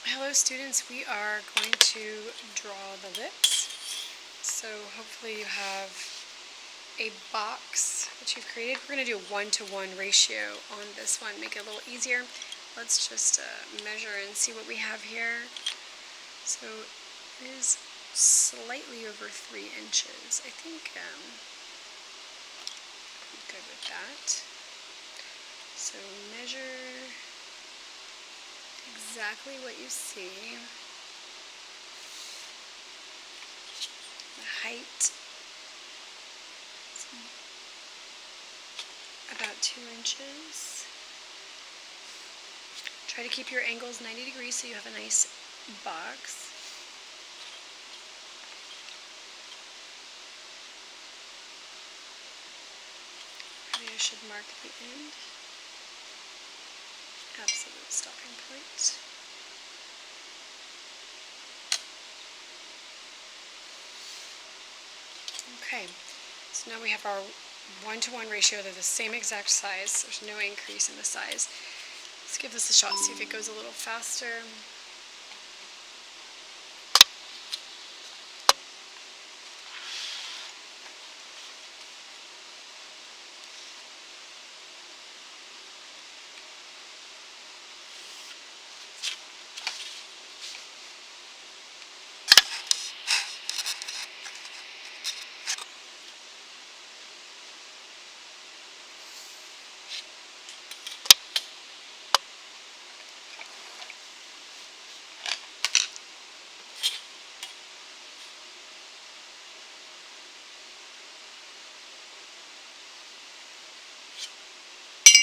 Hello students, we are going to draw the lips. So hopefully you have a box that you've created. We're going to do a 1-to-1 ratio on this one, make it a little easier. Let's just measure and see what we have here. So it is slightly over 3 inches. I think I'm good with that. So measure exactly what you see. The height, about 2 inches. Try to keep your angles 90 degrees so you have a nice box. Maybe I should mark the end. Absolute stopping point. Okay, so now we have our 1-to-1 ratio. They're the same exact size. There's no increase in the size. Let's give this a shot, see if it goes a little faster.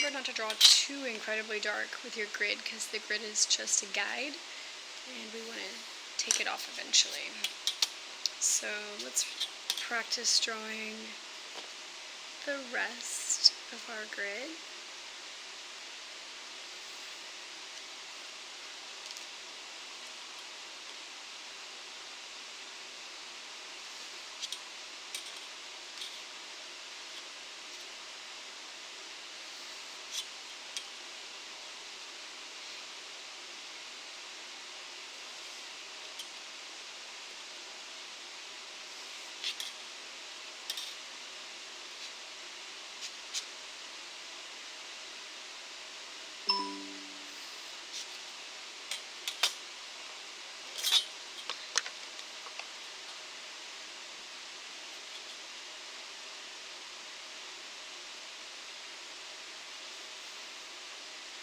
Remember not to draw too incredibly dark with your grid because the grid is just a guide and we want to take it off eventually. So let's practice drawing the rest of our grid.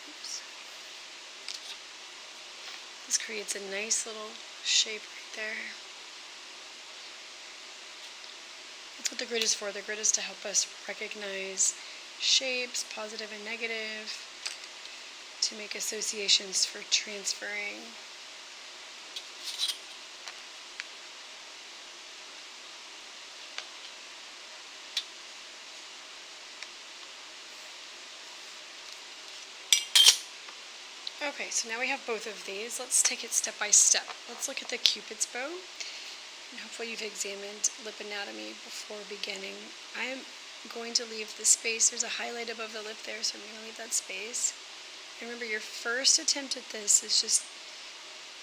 Oops. This creates a nice little shape right there. That's what the grid is for. The grid is to help us recognize shapes, positive and negative, to make associations for transferring. Okay, so now we have both of these. Let's take it step by step. Let's look at the Cupid's bow. And hopefully you've examined lip anatomy before beginning. I'm going to leave the space. There's a highlight above the lip there, so I'm going to leave that space. And remember, your first attempt at this is just,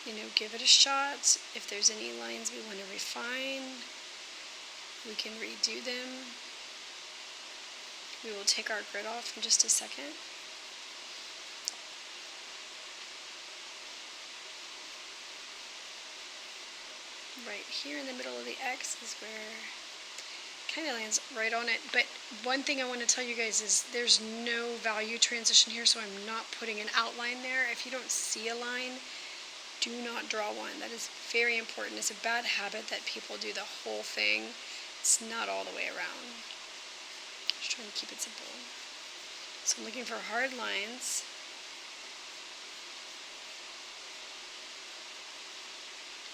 give it a shot. If there's any lines we want to refine, we can redo them. We will take our grid off in just a second. Right here in the middle of the X is where it kind of lands right on it. But one thing I want to tell you guys is there's no value transition here, so I'm not putting an outline there. If you don't see a line, do not draw one. That is very important. It's a bad habit that people do the whole thing. It's not all the way around. Just trying to keep it simple. So I'm looking for hard lines.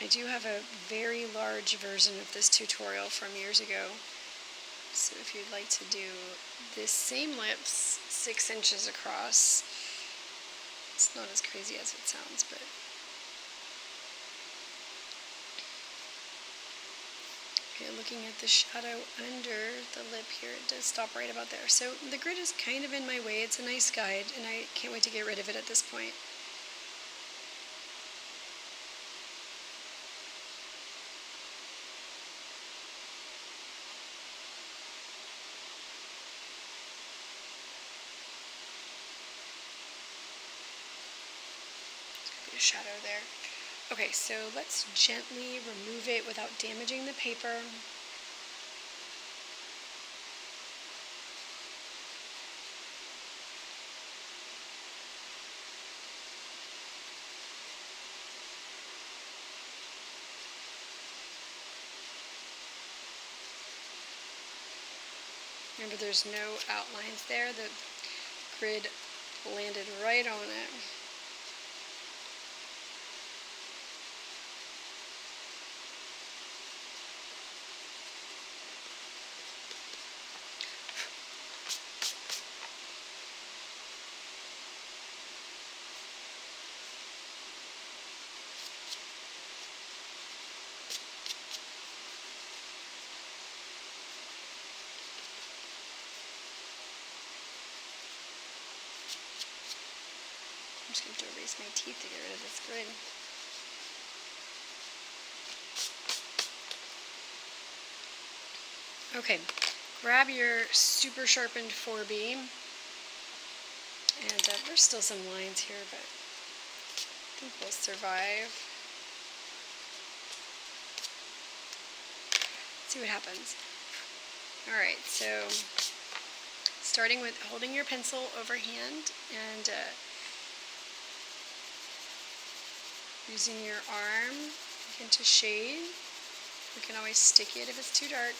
I do have a very large version of this tutorial from years ago. So if you'd like to do this same lips 6 inches across, it's not as crazy as it sounds, but okay, looking at the shadow under the lip here, it does stop right about there. So the grid is kind of in my way. It's a nice guide, and I can't wait to get rid of it at this point. shadow there. Okay, so let's gently remove it without damaging the paper. Remember, there's no outlines there. The grid landed right on it. I'm just going to erase my teeth to get rid of this grid. Okay, grab your super sharpened 4B, and there's still some lines here, but I think we'll survive. Let's see what happens. Alright, so starting with holding your pencil overhand and using your arm begin to shade. We can always stick it if it's too dark.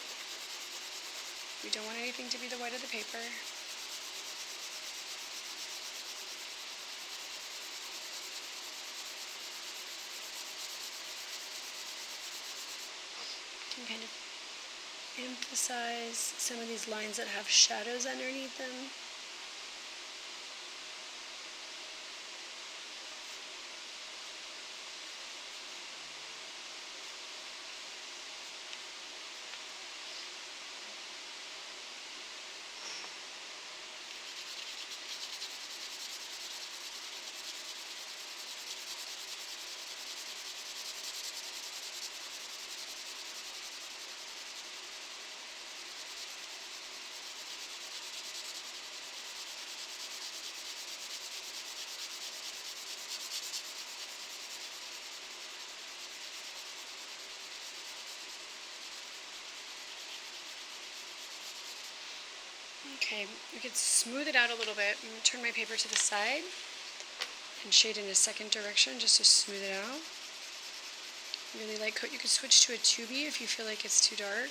We don't want anything to be the white of the paper. You can kind of emphasize some of these lines that have shadows underneath them. Okay, we could smooth it out a little bit. I'm going to turn my paper to the side and shade in a second direction just to smooth it out. Really light coat. You could switch to a 2B if you feel like it's too dark.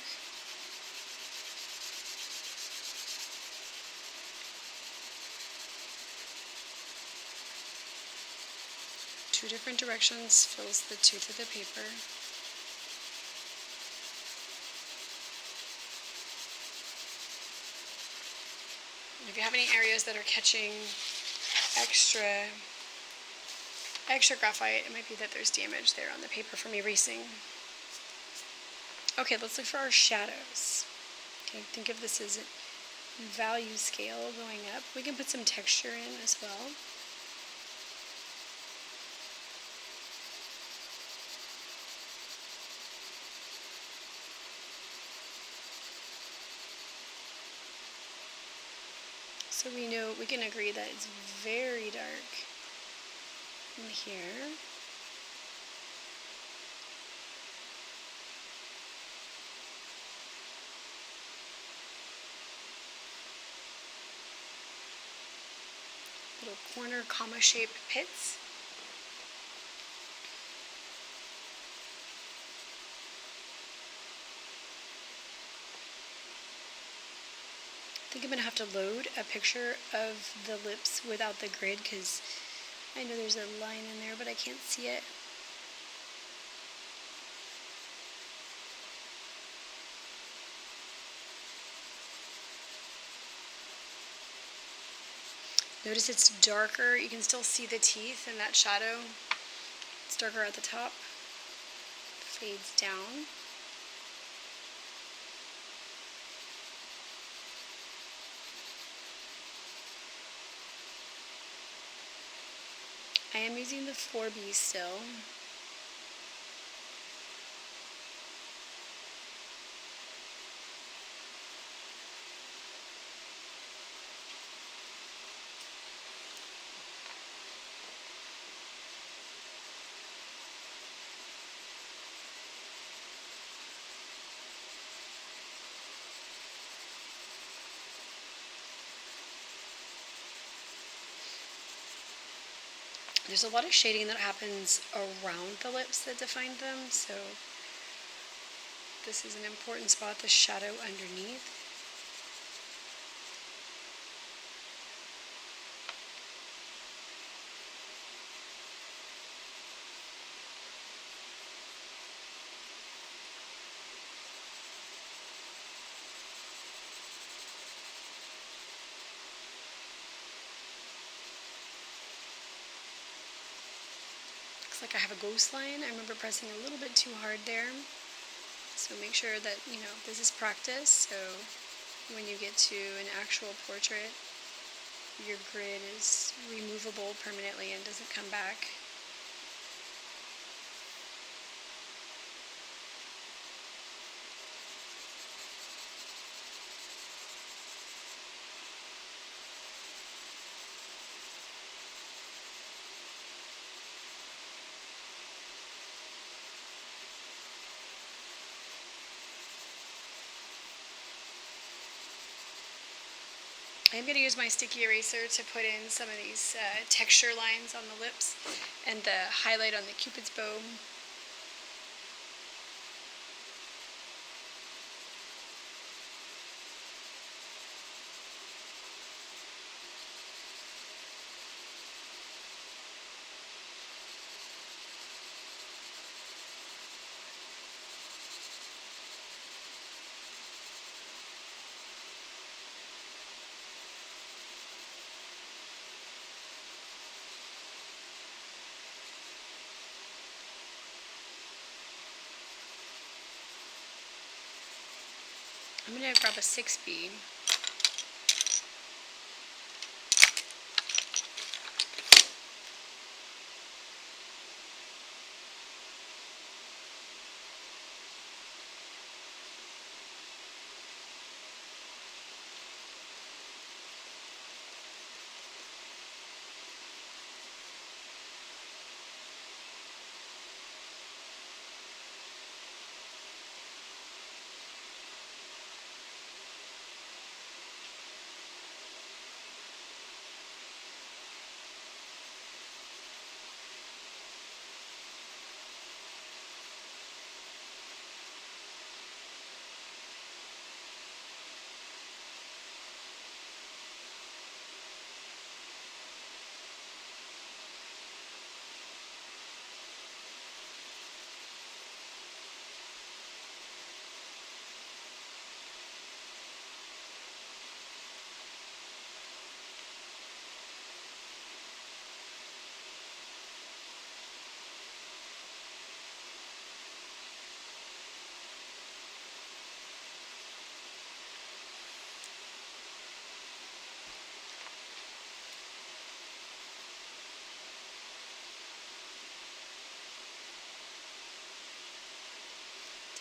Two different directions fills the tooth of the paper. If you have any areas that are catching extra graphite, it might be that there's damage there on the paper from erasing. Okay, let's look for our shadows. Okay, think of this as a value scale going up. We can put some texture in as well. So we can agree that it's very dark in here. Little corner comma-shaped pits. I think I'm going to have to load a picture of the lips without the grid because I know there's a line in there, but I can't see it. Notice it's darker. You can still see the teeth in that shadow. It's darker at the top. Fades down. I am using the 4B still. There's a lot of shading that happens around the lips that define them, so this is an important spot, the shadow underneath. Looks like I have a ghost line. I remember pressing a little bit too hard there. So make sure that, this is practice, so when you get to an actual portrait, your grid is removable permanently and doesn't come back. I'm going to use my sticky eraser to put in some of these texture lines on the lips and the highlight on the Cupid's bow. I'm going to grab a 6B.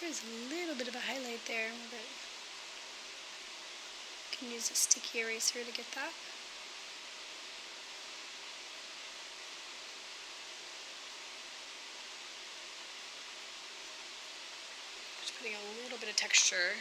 There's a little bit of a highlight there, but you can use a sticky eraser to get that. Just putting a little bit of texture.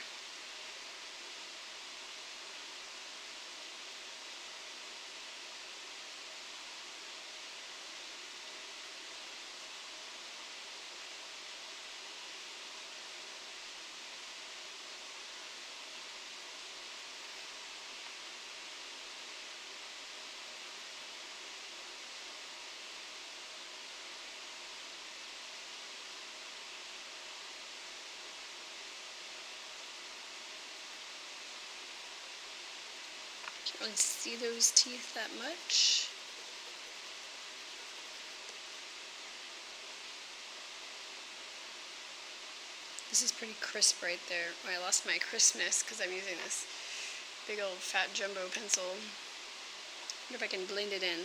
Can't really see those teeth that much. This is pretty crisp right there. Oh, I lost my crispness because I'm using this big old fat jumbo pencil. I wonder if I can blend it in.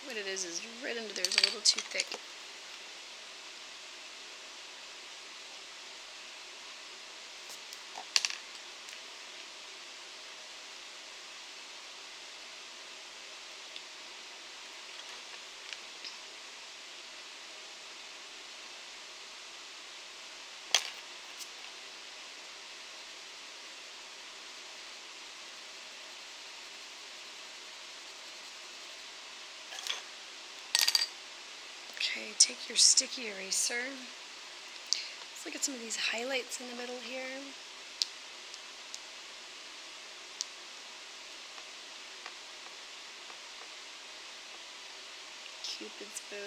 What it is right under there is a little too thick. Okay, take your sticky eraser. Let's look at some of these highlights in the middle here. Cupid's bow.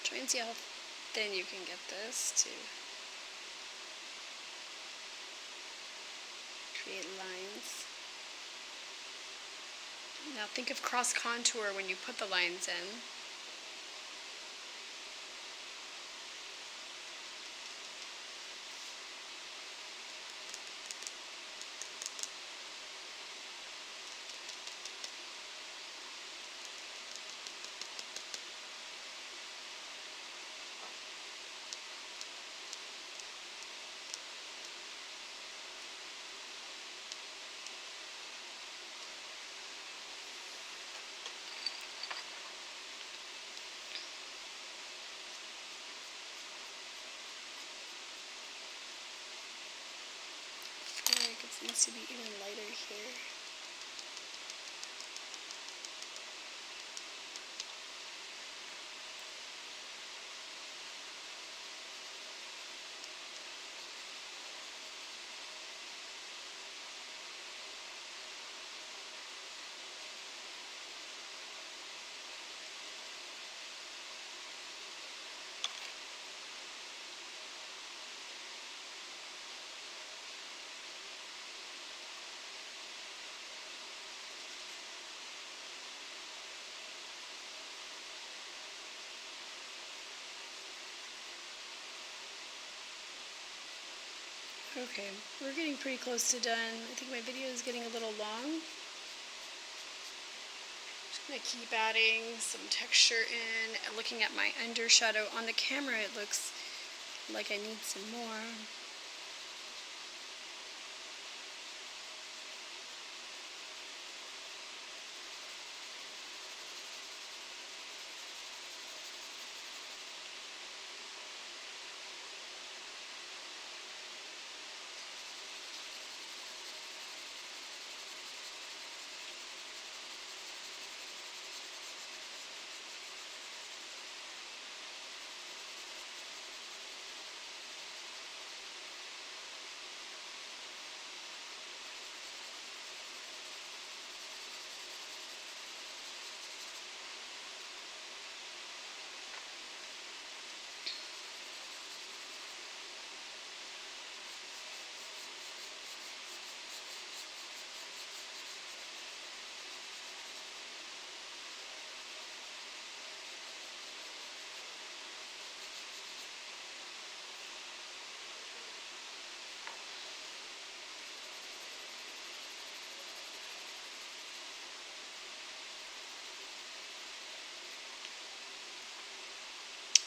Try and see how thin you can get this to create lines. Now think of cross contour when you put the lines in. I feel like it needs to be even lighter here. Okay, we're getting pretty close to done. I think my video is getting a little long. Just going to keep adding some texture in. And looking at my undershadow on the camera, it looks like I need some more.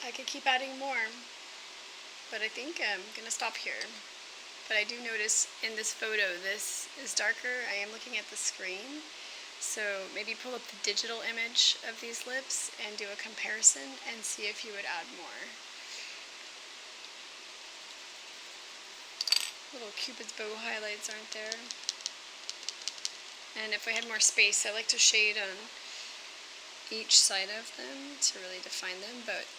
I could keep adding more, but I think I'm going to stop here. But I do notice in this photo, this is darker. I am looking at the screen. So maybe pull up the digital image of these lips and do a comparison and see if you would add more. Little Cupid's bow highlights aren't there. And if I had more space, I like to shade on each side of them to really define them, but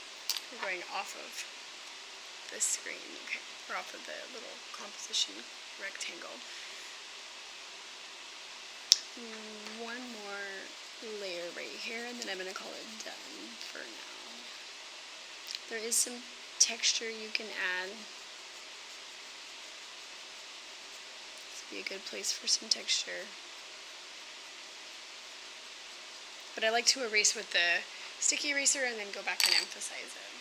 we're going off of this screen. Okay, we're off of the little composition rectangle. One more layer right here, and then I'm going to call it done for now. There is some texture you can add. This would be a good place for some texture. But I like to erase with the sticky eraser and then go back and emphasize it.